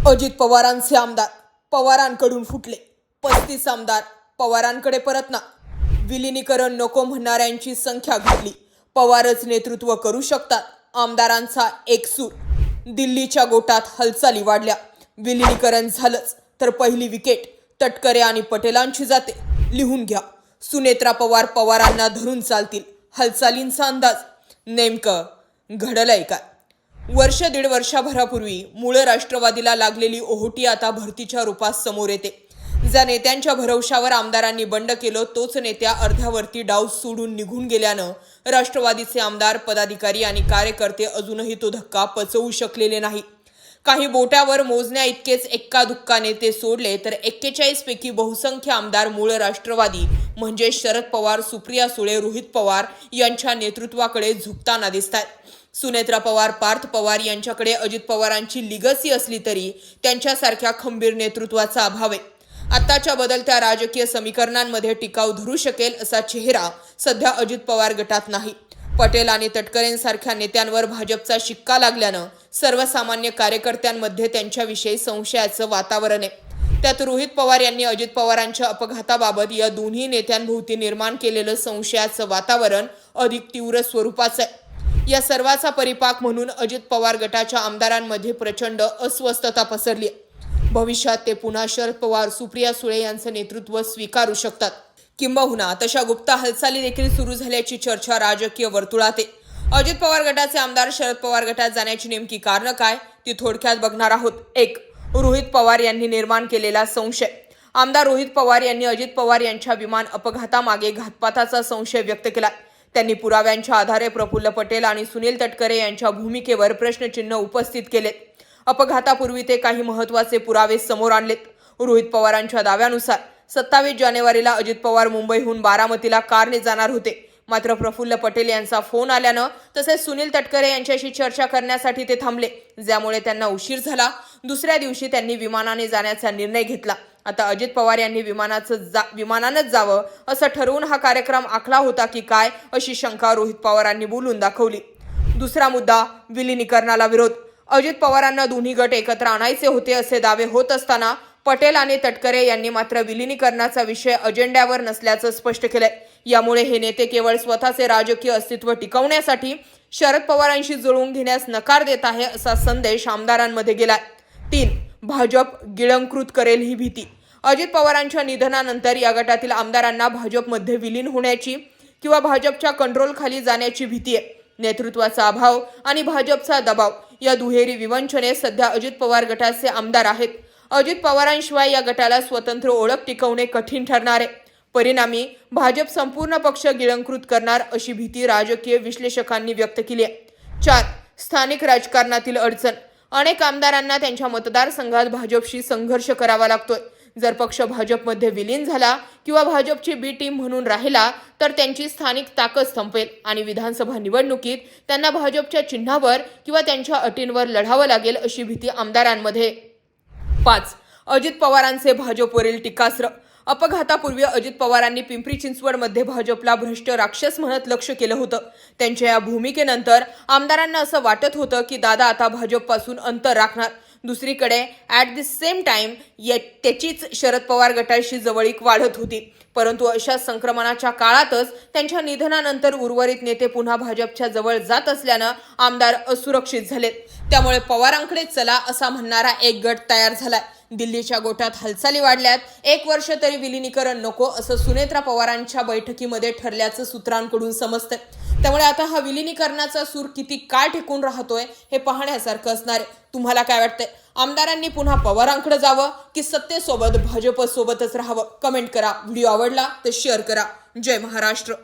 अजित पवारांचे आमदार पवारांकडून फुटले. 35 आमदार पवारांकडे परतना. विलिनीकरण नको म्हणणाऱ्यांची संख्या घटली. पवारच नेतृत्व करू शकतात. आमदारांचा एकसूर. दिल्लीच्या गोटात हालचाली वाढल्या. विलिनीकरण झालंच तर पहिली विकेट तटकरे आणि पटेलांची जाते. लिहून घ्या. सुनेत्रा पवार पवारांना धरून चालतील. हालचालींचा अंदाज. नेमकं घडलंय काय? वर्ष दीड वर्षाभरापूर्वी मूळ राष्ट्रवादीला लागलेली ओहोटी आता भरतीच्या रूपात समोर येते. ज्या नेत्यांच्या भरवशावर आमदारांनी बंड केलं तोच नेत्या अर्ध्यावरती डाव सोडून निघून गेल्यानं राष्ट्रवादीचे आमदार, पदाधिकारी आणि कार्यकर्ते अजूनही तो धक्का पचवू शकलेले नाही. काही बोट्यावर मोजण्या इतकेच एक्का दुक्का नेते सोडले तर 41 पैकी बहुसंख्य आमदार मूळ राष्ट्रवादी म्हणजे शरद पवार, सुप्रिया सुळे, रोहित पवार यांच्या नेतृत्वाकडे झुकताना दिसतात. सुनेत्रा पवार, पार्थ पवार यांच्याकडे अजित पवारांची लिगसी असली तरी त्यांच्यासारख्या खंबीर नेतृत्वाचा अभाव आहे. आताच्या बदलत्या राजकीय समीकरणांमध्ये टिकाव धरू शकेल असा चेहरा सध्या अजित पवार गटात नाही. पटेल आणि तटकरेंसारख्या नेत्यांवर भाजपचा शिक्का लागल्यानं सर्वसामान्य कार्यकर्त्यांमध्ये त्यांच्याविषयी संशयाचं वातावरण आहे. त्यात रोहित पवार यांनी अजित पवारांच्या अपघाताबाबत या दोन्ही नेत्यांभोवती निर्माण केलेलं संशयाचं वातावरण अधिक तीव्र स्वरूपाचं आहे. या सर्वाचा परिपाक म्हणून अजित पवार गटाच्या आमदारांमध्ये प्रचंड अस्वस्थता पसरली आहे. भविष्यात ते पुन्हा शरद पवार, सुप्रिया सुळे यांचं नेतृत्व स्वीकारू शकतात. किंबहुना तशा गुप्त हालचाली देखील सुरू झाल्याची चर्चा राजकीय वर्तुळात आहे. अजित पवार गटाचे आमदार शरद पवार गटात जाण्याची नेमकी कारणं काय ती थोडक्यात बघणार आहोत. 1. रोहित पवार यांनी निर्माण केलेला संशय. आमदार रोहित पवार यांनी अजित पवार यांच्या विमान अपघातामागे घातपाताचा संशय व्यक्त केला. त्यांनी पुराव्यांच्या आधारे प्रफुल्ल पटेल आणि सुनील तटकरे यांच्या भूमिकेवर प्रश्नचिन्ह उपस्थित केले. अपघातापूर्वी ते काही महत्त्वाचे पुरावे समोर आणलेत. रोहित पवारांच्या दाव्यानुसार 27 जानेवारीला अजित पवार मुंबईहून बारामतीला कारने जाणार होते. मात्र प्रफुल्ल पटेल यांचा फोन आल्यानं तसेच सुनील तटकरे यांच्याशी चर्चा करण्यासाठी ते थांबले, ज्यामुळे त्यांना उशीर झाला. दुसऱ्या दिवशी त्यांनी विमानाने जाण्याचा निर्णय घेतला. आता अजित पवार यांनी विमानानंच जावं असं ठरवून हा कार्यक्रम आखला होता की काय अशी शंका रोहित पवारांनी बोलून दाखवली. दुसरा मुद्दा, विलिनीकरणाला विरोध. अजित पवारांना दोन्ही गट एकत्र आणायचे होते असे दावे होत असताना पटेल आणि तटकरे यांनी मात्र विलिनीकरणाचा विषय अजेंड्यावर नसल्याचं स्पष्ट केलंय. यामुळे हे नेते केवळ स्वतःचे राजकीय अस्तित्व टिकवण्यासाठी शरद पवारांशी जुळवून घेण्यास नकार देत आहे असा संदेश आमदारांमध्ये गेलाय. 3. भाजप गिळंकृत करेल ही भीती. अजित पवारांच्या निधनानंतर या गटातील आमदारांना भाजपमध्ये विलीन होण्याची किंवा भाजपच्या कंट्रोलखाली जाण्याची भीती आहे. नेतृत्वाचा अभाव आणि भाजपचा दबाव या दुहेरी विवंचने सध्या अजित पवार गटाचे आमदार आहेत. अजित पवारांशिवाय या गटाला स्वतंत्र ओळख टिकवणे कठीण ठरणार आहे. परिणामी भाजप संपूर्ण पक्ष गिळंकृत करणार अशी भीती राजकीय विश्लेषकांनी व्यक्त केली आहे. 4. स्थानिक राजकारणातील अडचण. अनेक आमदारांना त्यांच्या मतदारसंघात भाजपशी संघर्ष करावा लागतोय. जर पक्ष भाजपमध्ये विलीन झाला किंवा भाजपची बी टीम म्हणून राहिला तर त्यांची स्थानिक ताकद संपेल आणि विधानसभा निवडणुकीत त्यांना भाजपच्या चिन्हावर किंवा त्यांच्या अटींवर लढावं लागेल अशी भीती आमदारांमध्ये. 5. अजित पवारांचे भाजपवरील टीकास्त्र. अपघातापूर्वी अजित पवारांनी पिंपरी चिंचवडमध्ये भाजपला भ्रष्ट राक्षस म्हणत लक्ष केलं होतं. त्यांच्या या भूमिकेनंतर आमदारांना असं वाटत होतं की दादा आता भाजपपासून अंतर राखणार. दुसरीकडे ॲट द सेम टाइम त्याचीच शरद पवार गटाशी जवळीक वाढत होती. परंतु अशा संक्रमणाच्या काळातच त्यांच्या निधनानंतर उर्वरित नेते पुन्हा भाजपच्या जवळ जात असल्यानं आमदार असुरक्षित झालेत. त्यामुळे पवारांकडे चला असा म्हणणारा एक गट तयार झालाय. दिल्लीच्या गोटात हालचाली वाढल्यात. 1 वर्ष तरी विलिनीकरण नको असं सुनेत्रा पवारांच्या बैठकीमध्ये ठरल्याचं सूत्रांकडून समजतंय. त्यामुळे आता हा विलिनीकरणाचा सूर किती काळ टिकून राहतोय हे पाहण्यासारखं असणार आहे. तुम्हाला काय वाटतंय? आमदारांनी पुन्हा पवारांकडे जावं की सत्तेसोबत भाजप सोबतच राहावं? कमेंट करा. व्हिडिओ आवडला तर शेअर करा. जय महाराष्ट्र.